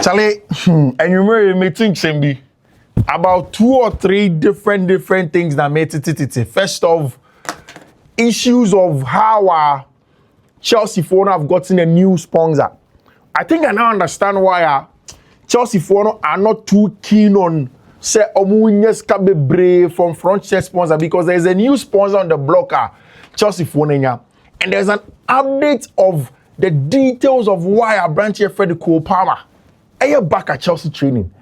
Charlie, and you remember me think Sembi about 2 or 3 different things that made it. First of issues of how Chelsea Fono have gotten a new sponsor. I think I now understand why Chelsea Fono are not too keen on say Omunyes from front chair sponsor because there's a new sponsor on the blocker, Chelsea Fono, and there's an update of the details of why a branch here Fred Cole Palmer. Back at Chelsea training.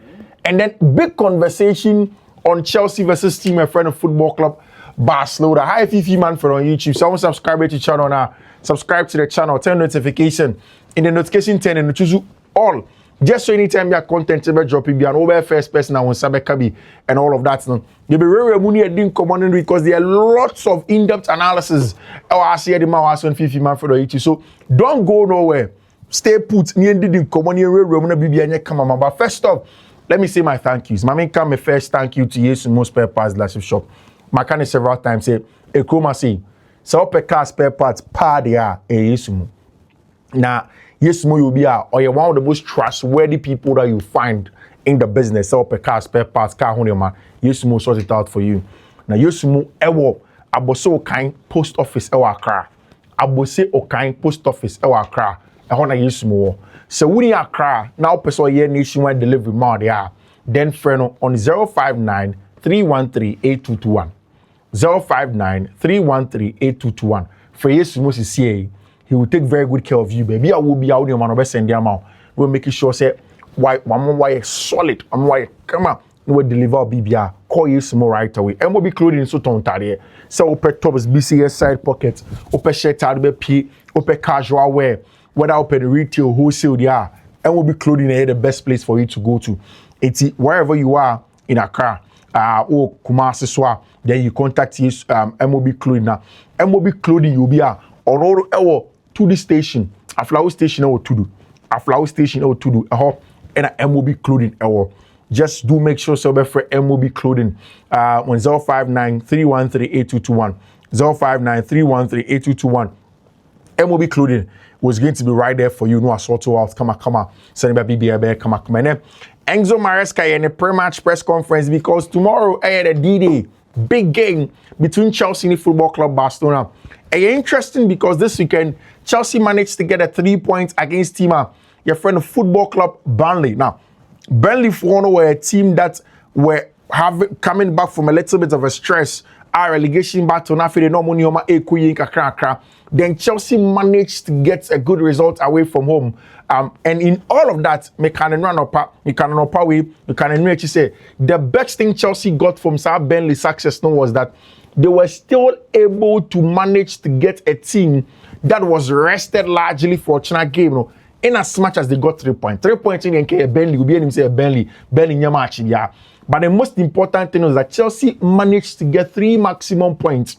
And then big conversation on Chelsea versus Team a friend of Football Club Barcelona. Hi Fiifi-Manfred on YouTube. Someone subscribe to the channel now. Subscribe to the channel, turn notification. In the notification turn and choose all. Just so anytime your content ever drop it, be an over first person I want Sabekabi and all of that. You'll be very money didn't come on because there are lots of in-depth analysis. I see the man on Fiifi-Manfred on YouTube. So don't go nowhere. Stay put. But first off, let me say my thank yous. My first thank you to Yesumo Spare Parts Dealership Shop. My can several times say, Ekoma say, so car spare parts party Yesumo. Now, Yesumo you be or you're one of the most trustworthy people that you find in the business. So car spare parts, car man. Yesumo sort it out for you. Now Yesumo aboso kind post office Accra. Abose Okain post office Accra. So when you are now person here nationwide delivery more there, then friend on 059 313 8221. 059 313 8221. For yes, Moses he will take very good care of you, baby. I will be out in my best send them out. We'll make sure say why solid. I'm why come on. We deliver BBR. Call yes more right away. And we'll be clothing so tongue so open tops BCS side pockets, open shirt out P, open casual wear. Whether open retail, wholesale, they are, and will be clothing here the best place for you to go to. It's wherever you are in Accra, or Kumasi Swa, then you contact his MOB clothing now. MOB clothing you'll be on all to the station, a flower station or to do, a flower station or to do, and a MOB clothing hour. Just do make sure so for MOB clothing on 059 313 8221. 059 313 8221. MOB clothing was going to be right there for you. No assault out. Come on. Send me BBA. Come on. Enzo Maresca in a pre-match press conference because tomorrow I had a D-Day big game between Chelsea and Football Club Barcelona. Interesting because this weekend Chelsea managed to get a 3 points against your friend of Football Club Burnley. Now, Burnley were a team that were coming back from a little bit of a stress. Our relegation battle now for the no money then Chelsea managed to get a good result away from home. And in all of that, you can actually say the best thing Chelsea got from Burnley success was that they were still able to manage to get a team that was rested largely for a China game. In as much as they got 3 points. 3 points in Burnley, will be able to say Burnley match. Yeah. But the most important thing was that Chelsea managed to get 3 maximum points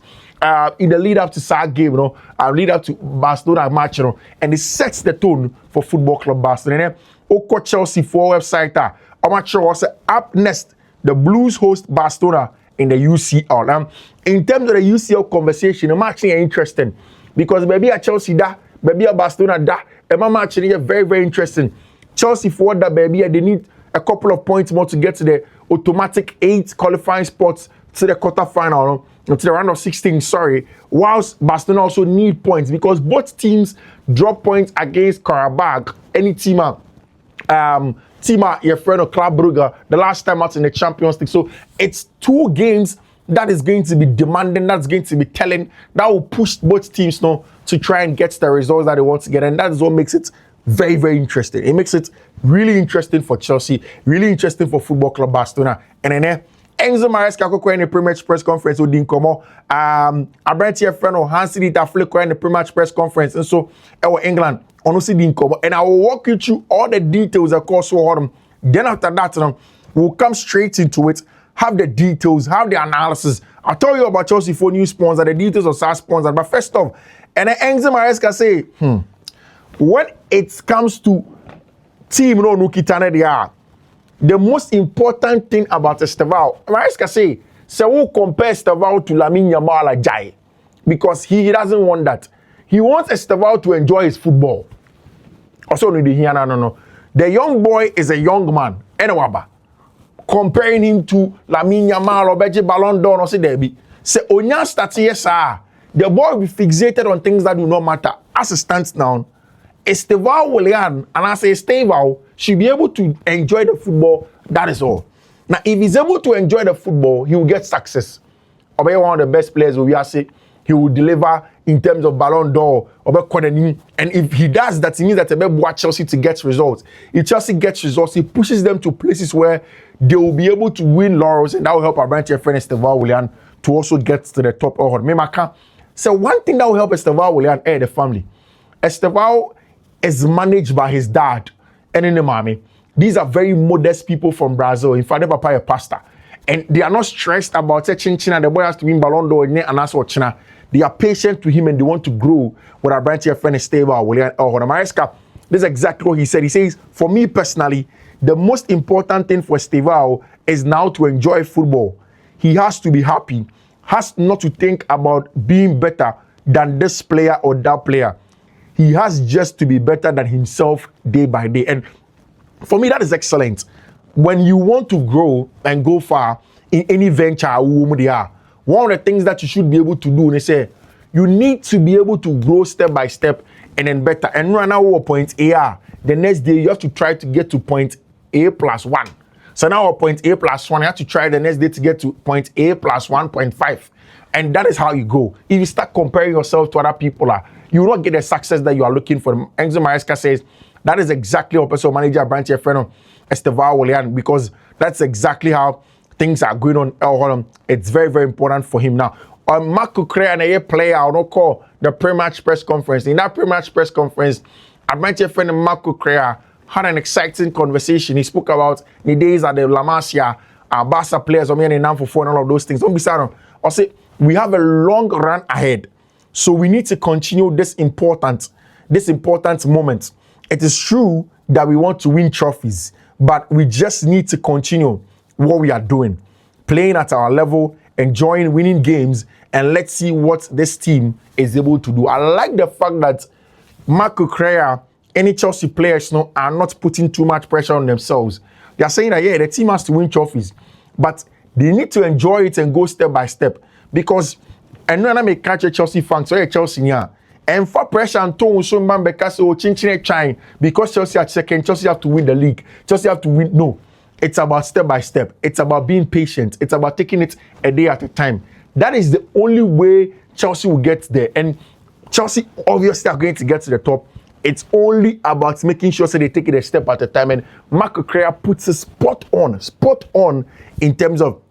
in the lead up to Saturday game, lead up to Barcelona match, and it sets the tone for Football Club Barcelona. Oko Chelsea for website, I'm sure was up next. The Blues host Barcelona in the UCL. In terms of the UCL conversation, I'm actually interesting because maybe at Chelsea maybe at Barcelona and my match is very, very interesting. Chelsea for that baby, they need a couple of points more to get to the automatic 8 qualifying spots to the quarterfinal, to the round of 16, whilst Barcelona also need points because both teams drop points against Karabakh, any team, your friend of Club Brugge, the last time out in the Champions League. So it's 2 games that is going to be demanding, that's going to be telling, that will push both teams to try and get the results that they want to get. And that is what makes it very, very interesting. It makes it really interesting for Chelsea, really interesting for Football Club Barcelona. And then Enzo Maresca in the pre-match press conference with Dinkomo. I brought here friend of Hansi Dita in the pre-match press conference. And so, England, honestly, Dinkomo. And I will walk you through all the details, of course. Then after that, we'll come straight into it, have the details, have the analysis. I'll tell you about Chelsea for new sponsor, the details of SaaS sponsor. But first off, and then Enzo Maresca say, when it comes to team the most important thing about Estevao, Maresca say we'll compare Estevao to Lamine Yamal Jai because he doesn't want that. He wants Estevao to enjoy his football. Also, no. The young boy is a young man. Anyway, comparing him to Lamine Yamal or Beji Ballon d'Or, no say there be. Say Onya starts yes, the boy will be fixated on things that do not matter. As it stands now, Estevao Willian and I say Estevao should be able to enjoy the football. That is all. Now, if he's able to enjoy the football, he will get success. Or be one of the best players we are say he will deliver in terms of Ballon d'Or. And if he does that, it means that he will watch Chelsea to get results. If Chelsea gets results, he pushes them to places where they will be able to win laurels, and that will help our branch friend Estevao Willian to also get to the top. So one thing that will help Estevao Willian the family. Estevao is managed by his dad and in the mommy. These are very modest people from Brazil. In fact, they papa a pastor. And they are not stressed about saying China, the boy has to win Ballon d'Or and that's what China. They are patient to him and they want to grow with our branch friend Estevao Willian or Maresca. This is exactly what he said. He says, for me personally, the most important thing for Estevao is now to enjoy football. He has to be happy, has not to think about being better than this player or that player. He has just to be better than himself day by day. And for me, that is excellent. When you want to grow and go far in any venture, one of the things that you should be able to do, they say, you need to be able to grow step by step and then better. And right now, point A, the next day, you have to try to get to point A plus 1. So now point A plus 1, you have to try the next day to get to point A plus 1.5. And that is how you go. If you start comparing yourself to other people, you will not get the success that you are looking for. Enzo Maresca says that is exactly what personal manager branch your friend Estevao Willian, because that's exactly how things are going on. It's very, very important for him now. Marco Correa and a player, I don't call the pre-match press conference. In that pre-match press conference, our branch your friend Marco Correa had an exciting conversation. He spoke about the days at the La Masia, Barca players, and all of those things. Don't be sad. I'll say we have a long run ahead. So we need to continue this important moment. It is true that we want to win trophies, but we just need to continue what we are doing, playing at our level, enjoying winning games, and let's see what this team is able to do. I like the fact that Marco Correa, any Chelsea players are not putting too much pressure on themselves. They are saying that, the team has to win trophies, but they need to enjoy it and go step by step. Because, and when I make catch a Chelsea fan, so Chelsea, and for pressure and tone, so man, because trying, because Chelsea are second, Chelsea have to win the league, Chelsea have to win. No, it's about step by step. It's about being patient. It's about taking it a day at a time. That is the only way Chelsea will get there. And Chelsea obviously are going to get to the top. It's only about making sure that they take it a step at a time. And Marco Correa puts it spot on in terms of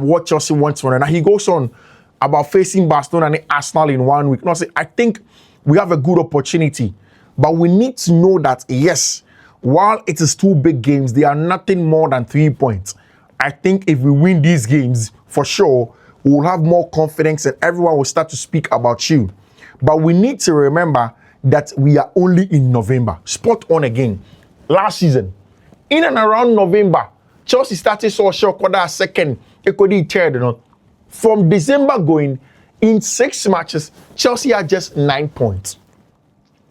what Chelsea wants from it. Now he goes on about facing Barcelona and Arsenal in 1 week. Now, I think we have a good opportunity, but we need to know that, yes, while it is 2 big games, they are nothing more than 3 points. I think if we win these games, for sure, we will have more confidence and everyone will start to speak about you. But we need to remember that we are only in November. Spot on again. Last season, in and around November, Chelsea started so short, second, third, From December going, in 6 matches, Chelsea had just 9 points.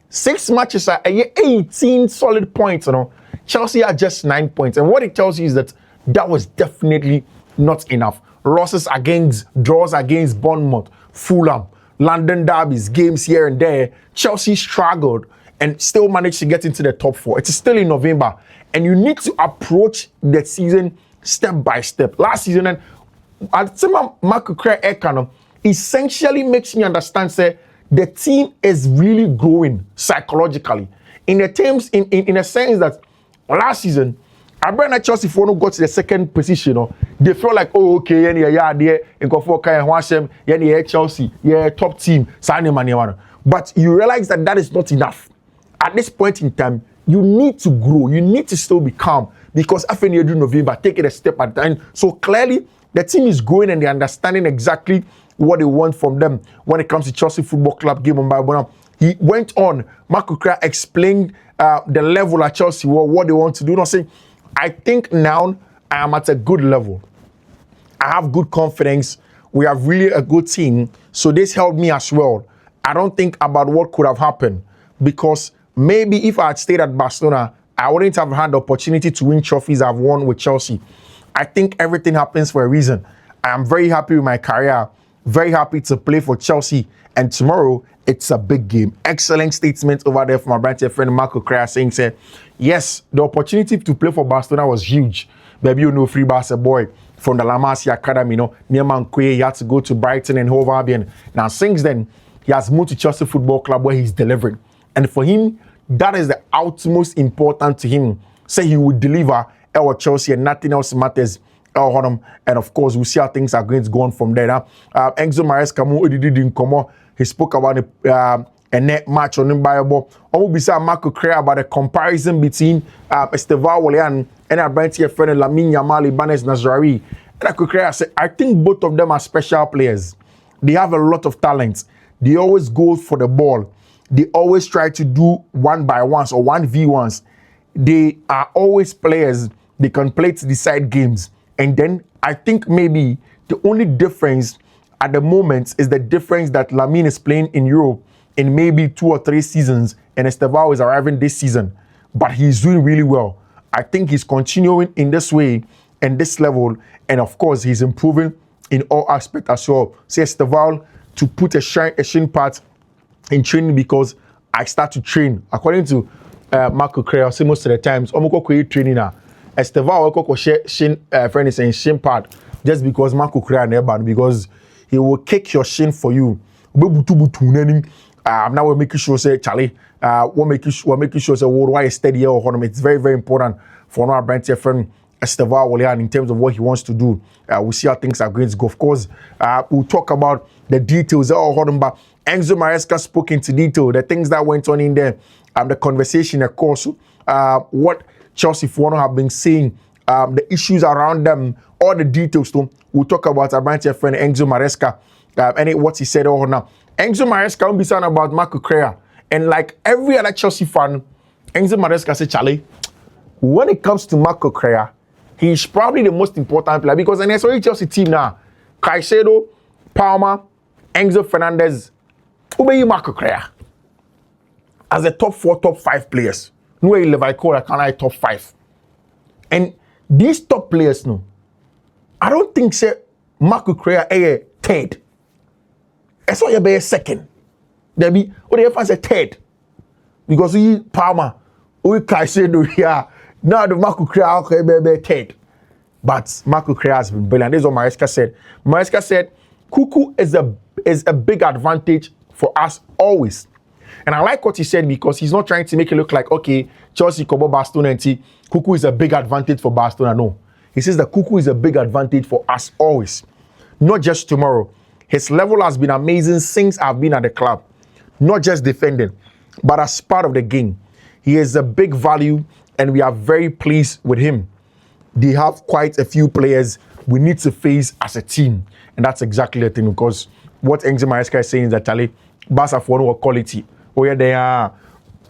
6 matches are 18 solid points, Chelsea had just 9 points. And what it tells you is that was definitely not enough. Draws against Bournemouth, Fulham, London derbies, games here and there. Chelsea struggled and still managed to get into the top 4. It's still in November. And you need to approach the season step by step. Last season, and I'd say Marco Correa essentially makes me understand, say, the team is really growing psychologically. In a sense that last season, I Chelsea for no got to the second position. They felt like, oh, okay, Chelsea, top team, but you realize that is not enough. At this point in time, you need to grow. You need to still be calm because after you do November, take it a step at a time. So clearly, the team is growing and they're understanding exactly what they want from them when it comes to Chelsea Football Club game on Bible. He went on, Marco Correa explained the level at Chelsea, what they want to do. Not saying, I think now I am at a good level. I have good confidence. We have really a good team. So this helped me as well. I don't think about what could have happened because maybe if I had stayed at Barcelona, I wouldn't have had the opportunity to win trophies I've won with Chelsea. I think everything happens for a reason. I am very happy with my career, very happy to play for Chelsea, and tomorrow it's a big game. Excellent statement over there from my brand friend Marco Correa saying, yes, the opportunity to play for Barcelona was huge. Baby, you know, free Barca boy from the La Masia Academy, near Manquay, he had to go to Brighton and Hove Albion. Now, since then, he has moved to Chelsea Football Club where he's delivering. And for him, that is the utmost important to him. Say he would deliver at Chelsea and nothing else matters. And of course, we'll see how things are going to go on from there. Enzo Maresca, he spoke about a net match on him by a ball. Beside Marco Correa about a comparison between Estevao Willian and our brand friend Lamine Yamal Ibanez Nazari. And Marco Correa said, I think both of them are special players. They have a lot of talent. They always go for the ball. They always try to do 1-by-1s or 1v1s. They are always players. They can play to decide games. And then I think maybe the only difference at the moment is the difference that Lamine is playing in Europe in maybe 2 or 3 seasons, and Estevao is arriving this season. But he's doing really well. I think he's continuing in this way and this level, and of course he's improving in all aspects as well. Say Estevao to put a shin part in training because I start to train. According to Marco Correa, say most of the times, I'm going training now. Estevao will friend is saying shin part just because Marco Correa never, because he will kick your shin for you. Now we're making sure say Charlie, we're making sure say why is steady or it's very, very important for our brand friend Estevao Willian in terms of what he wants to do. We'll see how things are going to go. Of course, we'll talk about the details. But Enzo Maresca spoke into detail, the things that went on in there, the conversation, of course, what Chelsea have been saying, the issues around them, all the details. We'll talk about our brand friend Enzo Maresca and what he said all now. Enzo Maresca will be saying about Marco Correa. And like every other Chelsea fan, Enzo Maresca said, Charlie, when it comes to Marco Correa, he's probably the most important player because in the Chelsea team now, Caicedo, Palmer, Enzo Fernandez, who Marco Correa as the top 4, top 5 players. No way Levi-Cola can I top 5. And these top players, no, I don't think say Marco Correa is third. I saw you be second. There be what the fans say third. Because we Palmer, we Caicedo here. Now the Marco Correa be third. But Marco Correa has been brilliant. This is what Maresca said. Maresca said, Cuckoo is a big advantage for us always. And I like what he said because he's not trying to make it look like, okay, Chelsea, Kobo, Barcelona, and Cuckoo is a big advantage for Barcelona. No. He says that Cuckoo is a big advantage for us always. Not just tomorrow. His level has been amazing since I've been at the club. Not just defending, but as part of the game. He is a big value and we are very pleased with him. They have quite a few players we need to face as a team. And that's exactly the thing because what Enzo Maresca is saying is that Charlie, Barca for no quality. Oh yeah, they are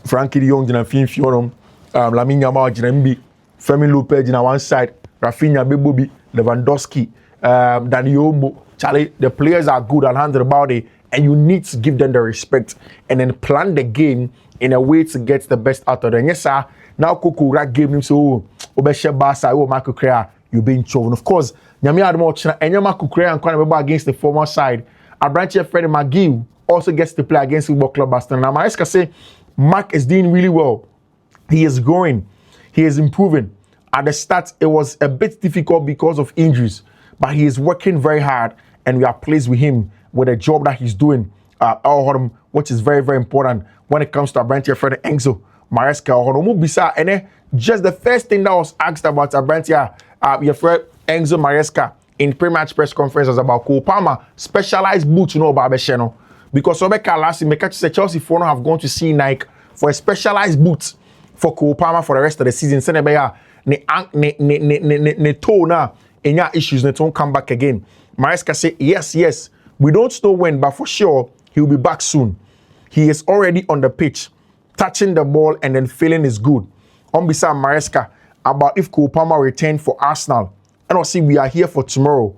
Frankie de Jong, Fiifi-Manfred, Lamine Yamal, Femi Lopez on one side, Rafinha, Bebobi, Lewandowski, Dani, Charlie, the players are good and handed about it, and you need to give them the respect and then plan the game in a way to get the best out of them. Yes, sir. Now Coca-Cola gave him so Obeshe Barca, Marco Correa, you've been chosen. Of course, Nyami Admo and Marco Correa and Kwana against the former side. Our branch friend McGill also gets to play against Football Club Barcelona. Now, Maresca say Mark is doing really well. He is growing. He is improving. At the start, it was a bit difficult because of injuries, but he is working very hard, and we are pleased with him with the job that he's doing, which is very, very important when it comes to our branch friend Enzo Maresca. And just the first thing that was asked about our branch your friend Enzo Maresca in pre-match press conference was about Cole Palmer, specialized boots, about Besheno. Because Obeka last year, Chelsea have gone to see Nike for a specialized boot for Cole Palmer for the rest of the season. Ne toe now, any issues, ne won't come back again. Maresca say yes. We don't know when, but for sure he will be back soon. He is already on the pitch, touching the ball and then feeling is good. On beside Maresca about if Cole Palmer returned for Arsenal. And I'll see we are here for tomorrow,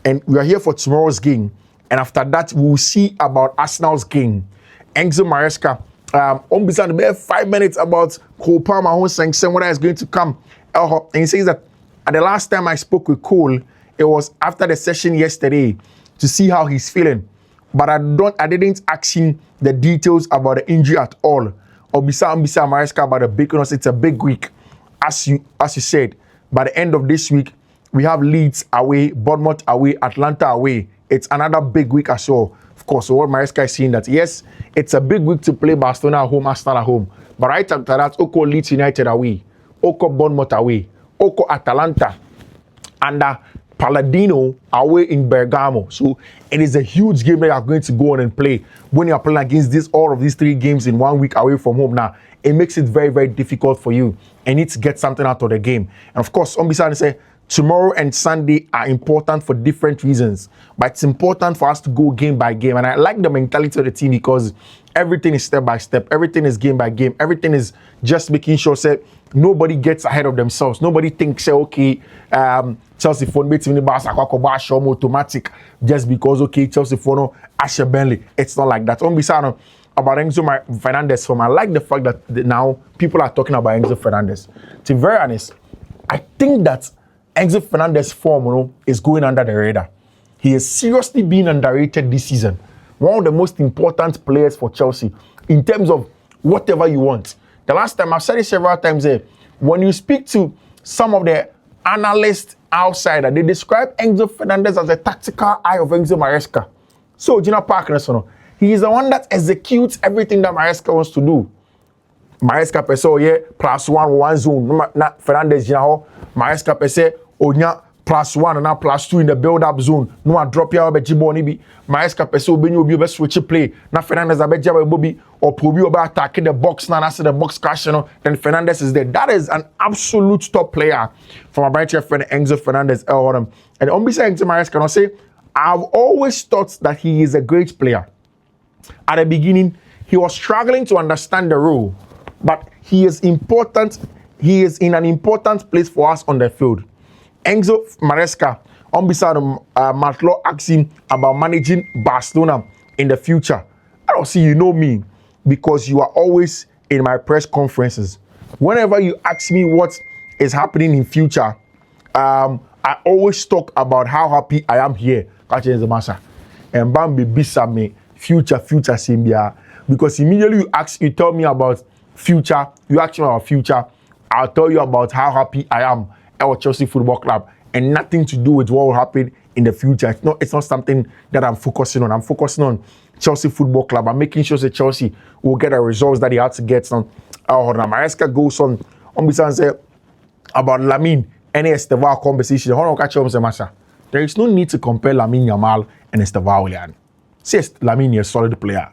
and we are here for tomorrow's game. And after that, we will see about Arsenal's game. Enzo Maresca On beside the 5 minutes about Cole Palmer who saying whether is going to come. And he says that at the last time I spoke with Cole, it was after the session yesterday to see how he's feeling. But I didn't ask him the details about the injury at all. Obisa Maresca about the big, it's a big week, as you said. By the end of this week, we have Leeds away, Bournemouth away, Atlanta away. It's another big week as well. Of course, so what Maresca is saying that yes, it's a big week to play Barcelona at home, Arsenal at home. But right after that, Oko Leeds United away, Oko Bournemouth away, Oko Atalanta, and Palladino away in Bergamo. So it is a huge game that you are going to go on and play. When you are playing against all of these 3 games in 1 week away from home now, it makes it very, very difficult for you. And need to get something out of the game. And of course, Ombisa say tomorrow and Sunday are important for different reasons. But it's important for us to go game by game. And I like the mentality of the team because everything is step by step. Everything is game by game. Everything is just making sure that nobody gets ahead of themselves. Nobody thinks, okay, Chelsea phone beating the Barca automatic just because, okay, Chelsea phone Asher Burnley. It's not like that. Ombisa about Enzo Fernandez I like the fact that now people are talking about Enzo Fernandez. To be very honest, I think that Enzo Fernandez form is going under the radar. He is seriously being underrated this season. One of the most important players for Chelsea in terms of whatever you want. The last time, I've said it several times here, when you speak to some of the analysts outside, they describe Enzo Fernandez as a tactical eye of Enzo Maresca. So, Gina Parker, he is the one that executes everything that Maresca wants to do. Maresca per se, yeah, +1 zone. Not Fernandez, Maresca per se, onya +1 and +2 in the build-up zone. No, I drop ya Jibo Nibi. Maresca per se, Benyo be switch play. Now Fernandez Abeja Bobby or Probio by attacking the box. Now after the box crash, then Fernandez is there. That is an absolute top player from my bright friend Enzo Fernandez. And on beside Enzo Maresca, I say, I've always thought that he is a great player. At the beginning, he was struggling to understand the role, but he is important. He is in an important place for us on the field. Enzo Maresca, on beside Matlo, asked him about managing Barcelona in the future. I don't see you know me because you are always in my press conferences. Whenever you ask me what is happening in future, I always talk about how happy I am here. And Bambi bisa me. Future Simbia. Because immediately you tell me about future, you ask me about future, I'll tell you about how happy I am at Chelsea Football Club and nothing to do with what will happen in the future. It's not something that I'm focusing on. I'm focusing on Chelsea Football Club. I'm making sure that Chelsea will get the results that he had to get on. Maresca goes on beside say about Lamine and Estevao conversation. There is no need to compare Lamine Yamal and Estevao. Yes, Lamine is a solid player.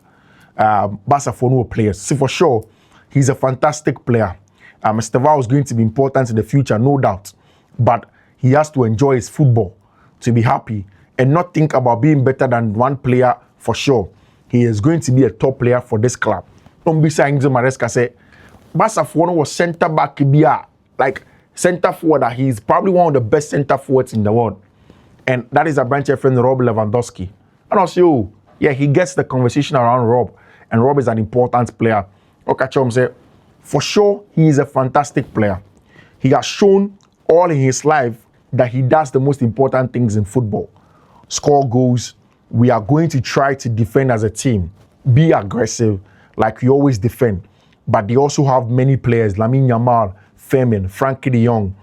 Barca for no players. See, for sure, he's a fantastic player. Estevao is going to be important in the future, no doubt. But he has to enjoy his football to be happy and not think about being better than one player for sure. He is going to be a top player for this club. Ombisa Enzo Maresca said, Barca for was centre back, like centre forward. He's probably one of the best centre forwards in the world. And that is a branch of friend Rob Lewandowski. And also, yeah, he gets the conversation around Rob, and Rob is an important player. Okachom said, for sure, he is a fantastic player. He has shown all in his life that he does the most important things in football. Score goals. We are going to try to defend as a team. Be aggressive, like we always defend. But they also have many players, Lamine Yamal, Femin, Frankie de Jong.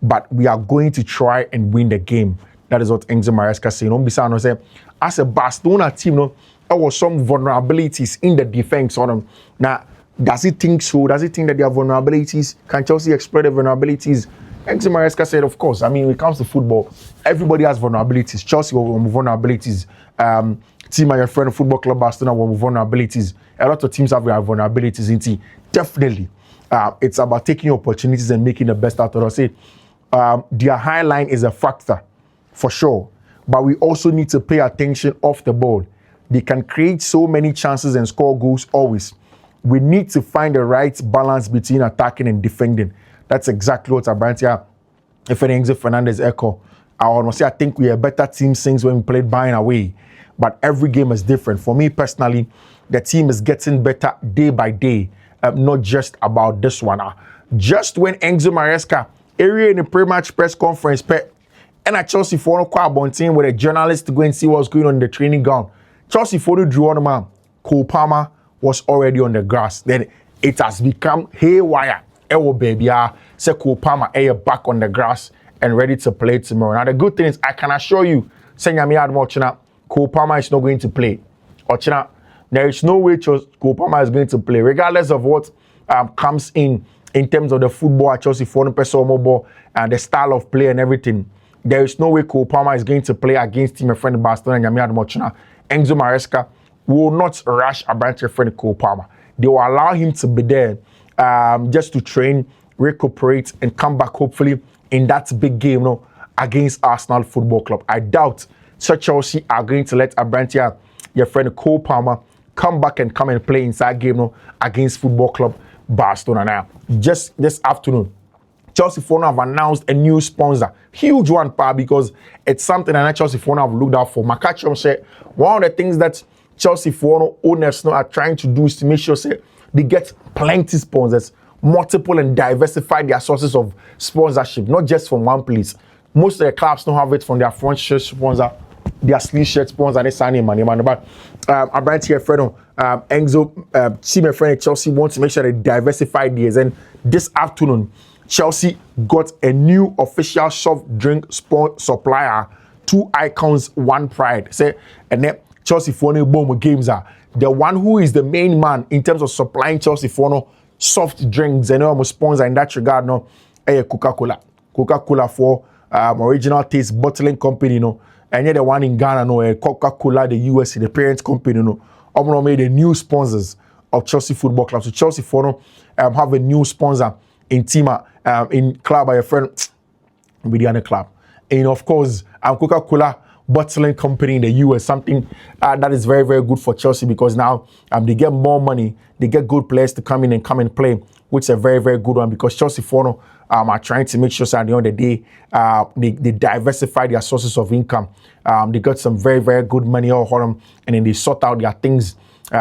But we are going to try and win the game. That is what Enzo Maresca saying. As a Barcelona team, there was some vulnerabilities in the defense on them. Now, does he think so? Does he think that there are vulnerabilities? Can Chelsea exploit the vulnerabilities? Enzo Maresca said, of course. I mean, when it comes to football, everybody has vulnerabilities. Chelsea will have vulnerabilities. Team and your friend Football Club Barcelona will have vulnerabilities. A lot of teams have vulnerabilities. Definitely. It's about taking opportunities and making the best out of it. I say, their high line is a factor, for sure. But we also need to pay attention off the ball. They can create so many chances and score goals always. We need to find the right balance between attacking and defending. That's exactly what Abrantia, if Enzo Fernandez echo. I want to say I think we are a better team since when we played Bayern away. but every game is different. For me personally, the team is getting better day by day, not just about this one. Just when Enzo Maresca, area in the pre-match press conference, and at Chelsea for a team with a journalist to go and see what's going on in the training ground. Chelsea for the drew on the man. Cole Palmer was already on the grass. Then it has become haywire. Ewo baby, say Cole Palmer back on the grass and ready to play tomorrow. Now the good thing is I can assure you, saying Cole Palmer is not going to play. Ochina, there is no way Cole Palmer is going to play, regardless of what comes in terms of the football at Chelsea for mobile and the style of play and everything. There is no way Cole Palmer is going to play against team friend Barcelona and Yami Admochina. Enzo Maresca will not rush about your friend Cole Palmer. They will allow him to be there just to train, recuperate, and come back hopefully in that big game against Arsenal Football Club. I doubt Chelsea are going to let Abrantia, your friend Cole Palmer, come back and come and play inside game against Football Club Barcelona. Now, just this afternoon, Chelsea Fono have announced a new sponsor. Huge one, because it's something that Chelsea Fono have looked out for. Makachom said one of the things that Chelsea Fono owners are trying to do is to make sure they get plenty sponsors, multiple and diversify their sources of sponsorship, not just from one place. Most of the clubs don't have it from their front shirt sponsor, their sleeve shirt sponsor, and they sign money. But I'm here, Enzo, team and friend at Chelsea wants to make sure they diversify theirs. And this afternoon, Chelsea got a new official soft drink supplier, 2 icons, 1 pride. Say, and then Chelsea Fono Boom Games are the one who is the main man in terms of supplying Chelsea Fono soft drinks and almost sponsor in that regard. Coca-Cola. Coca-Cola for original taste bottling company, and yet the one in Ghana, Coca-Cola, the US, the parent company, made the new sponsors of Chelsea Football Club. So Chelsea Fono have a new sponsor in Tima, in club by a friend, with the other club. And of course, Coca-Cola bottling company in the US, something that is very, very good for Chelsea because now they get more money, they get good players to come in and play, which is a very, very good one because Chelsea Fono are trying to make sure at the end of the day they diversify their sources of income. They got some very, very good money all them, and then they sort out their things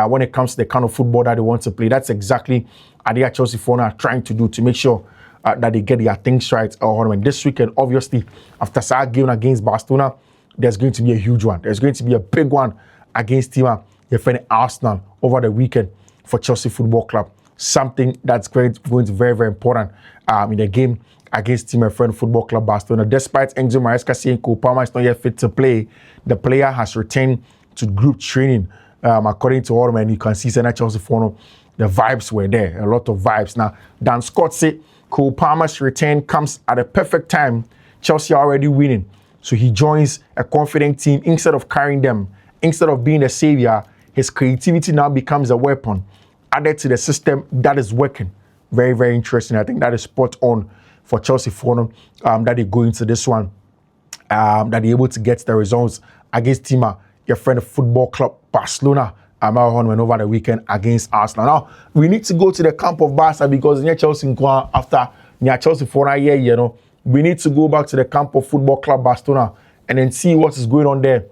when it comes to the kind of football that they want to play. That's exactly what Chelsea Fono are trying to do to make sure that they get their things right all them. And this weekend, obviously, after Saturday game against Barcelona, there's going to be a huge one. There's going to be a big one against your friend Arsenal over the weekend for Chelsea Football Club. Something that's going to be very, very important in the game against my friend Football Club Barcelona. Despite Enzo Maresca saying Cole Palmer is not yet fit to play, the player has returned to group training. According to all, and you can see Chelsea Fono, the vibes were there, a lot of vibes. Now, Dan Scott said Cole Palmer's return comes at a perfect time. Chelsea are already winning. So he joins a confident team instead of carrying them. Instead of being a savior, his creativity now becomes a weapon added to the system that is working. Very, very interesting. I think that is spot on for Chelsea Fono that they go into this one, that they're able to get the results against Tima, your friend of Football Club Barcelona. Went over the weekend against Arsenal. Now, we need to go to the camp of Barca because near Chelsea after near Chelsea for a year, we need to go back to the camp of Football Club Barcelona and then see what is going on there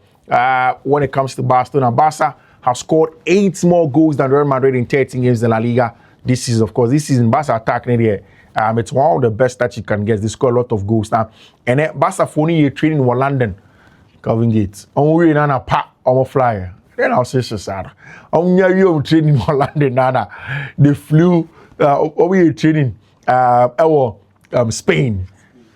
when it comes to Barcelona. Barca have scored 8 more goals than Real Madrid in 13 games in La Liga. This season, Barca attacking it. It's one of the best that you can get. They score a lot of goals now. And then Barca for only training in London, Calvin Gates. I'm on a pack, I'm a flyer. Then I'll say so sad. I'm training in London. They flew over training Spain.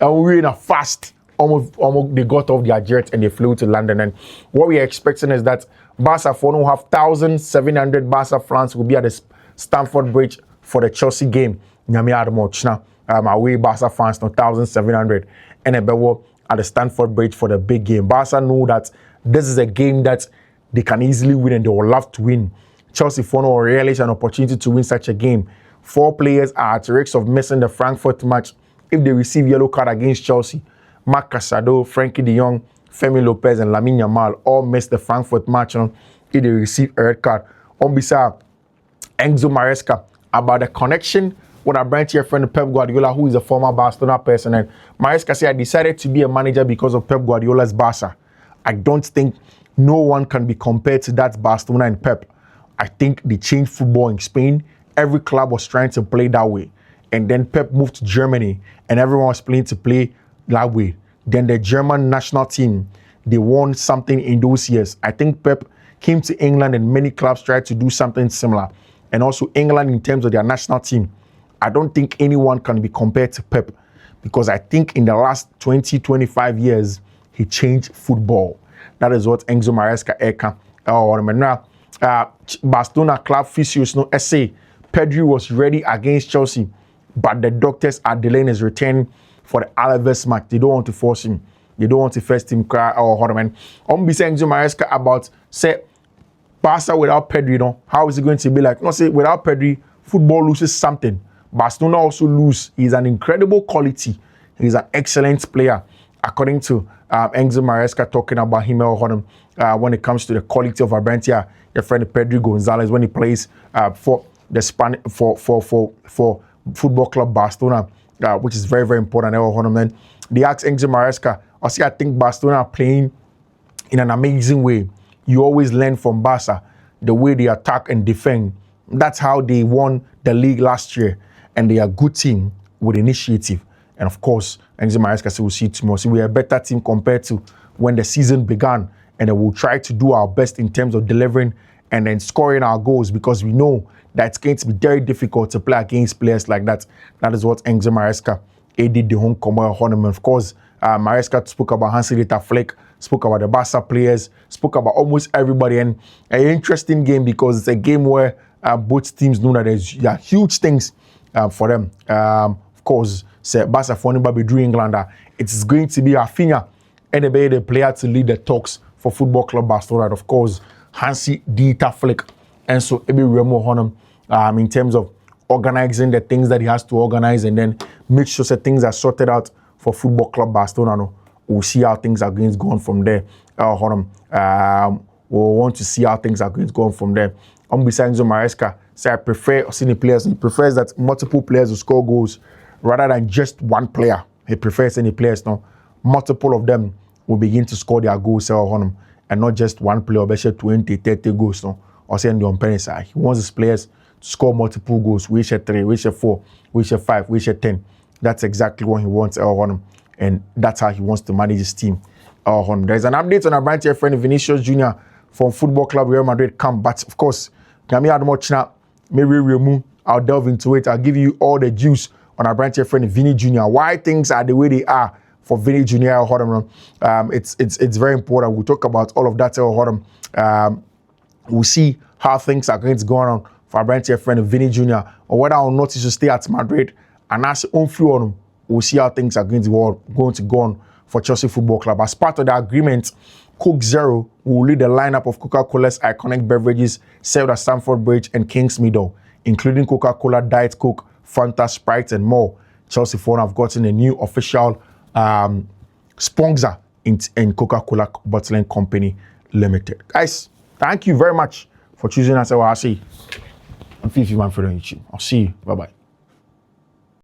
And we're in a fast. Almost they got off their jet and they flew to London. And what we're expecting is that Barca Fono will have 1,700 Barca fans will be at the Stamford Bridge for the Chelsea game. Away Barca fans, 1,700. And at the Stamford Bridge for the big game. Barca know that this is a game that they can easily win and they will love to win. Chelsea Fono will relish an opportunity to win such a game. 4 players are at risk of missing the Frankfurt match if they receive yellow card against Chelsea. Marc Casado, Frankie de Jong, Femi Lopez, and Lamine Yamal all missed the Frankfurt match if they receive a red card. On beside Enzo Maresca about the connection with our branch here friend Pep Guardiola, who is a former Barcelona person. And Maresca said, I decided to be a manager because of Pep Guardiola's Barca. I don't think no one can be compared to that Barcelona and Pep. I think they changed football in Spain. Every club was trying to play that way. And then Pep moved to Germany and everyone was playing to play that way. Then the German national team, they won something in those years. I think Pep came to England and many clubs tried to do something similar. And also England in terms of their national team, I don't think anyone can be compared to Pep because I think in the last 20, 25 years, he changed football. That is what Enzo Maresca eka. Barcelona club physios no essay. Pedri was ready against Chelsea, but the doctors are delaying his return for the Alaves match. They don't want to force him. They don't want to first him cry or Horman. I'm be saying Enzo Maresca about say Barca without Pedri, you know, how is it going to be like? No, say without Pedri, football loses something. Barcelona also lose. He's an incredible quality. He's an excellent player, according to Enzo Maresca talking about him when it comes to the quality of Abrancia, your friend Pedri Gonzalez when he plays for the for Football Club Barcelona, which is very, very important. They asked Enzo Maresca, I think Barcelona are playing in an amazing way. You always learn from Barca, the way they attack and defend. That's how they won the league last year. And they are a good team with initiative. And of course, Enzo Maresca said we'll see tomorrow. So we're a better team compared to when the season began. And then we'll try to do our best in terms of delivering and then scoring our goals because we know that it's going to be very difficult to play against players like that. That is what Enzo Maresca did the home tournament. Of course, Maresca spoke about Hansi Flick, spoke about the Barca players, spoke about almost everybody. And an interesting game because it's a game where both teams know that there's huge things for them. Of course, Barca for anybody do England, it's going to be Rafinha and the player to lead the talks for Football Club Barcelona. Of course, Hansi Flick. And so Ebi Remo Honam in terms of organizing the things that he has to organize and then make sure that things are sorted out for Football Club Barcelona. No? We'll see how things are going to go on from there. We'll want to see how things are going to go on from there. Besides Maresca, say I prefer senior players. He prefers that multiple players will score goals rather than just one player. He prefers any players now. Multiple of them will begin to score their goals and not just one player, but 20, 30 goals now. Or say on the penny side. He wants his players to score multiple goals. We share 3, we share 4, we share 5, we share 10. That's exactly what he wants and that's how he wants to manage his team. There's an update on our brand here friend Vinicius Jr. from Football Club Real Madrid camp. But of course, maybe I'll delve into it. I'll give you all the juice on our brand here friend Vinny Jr. Why things are the way they are for Vinny Jr. It's very important. We'll talk about all of that. We'll see how things are going to go on for our brand here friend Vinny Jr. or whether or not he should stay at Madrid and as on floor on him. We'll see how things are going to go on for Chelsea Football Club. As part of the agreement, Coke Zero will lead the lineup of Coca-Cola's iconic beverages served at Stamford Bridge and Kings Meadow, including Coca-Cola, Diet Coke, Fanta, Sprite, and more. Chelsea Phone have gotten a new official sponsor in Coca-Cola Bottling Company Limited. Guys, thank you very much for choosing us. I'll see you on Fiifi-Manfred on YouTube. I'll see you. Bye-bye.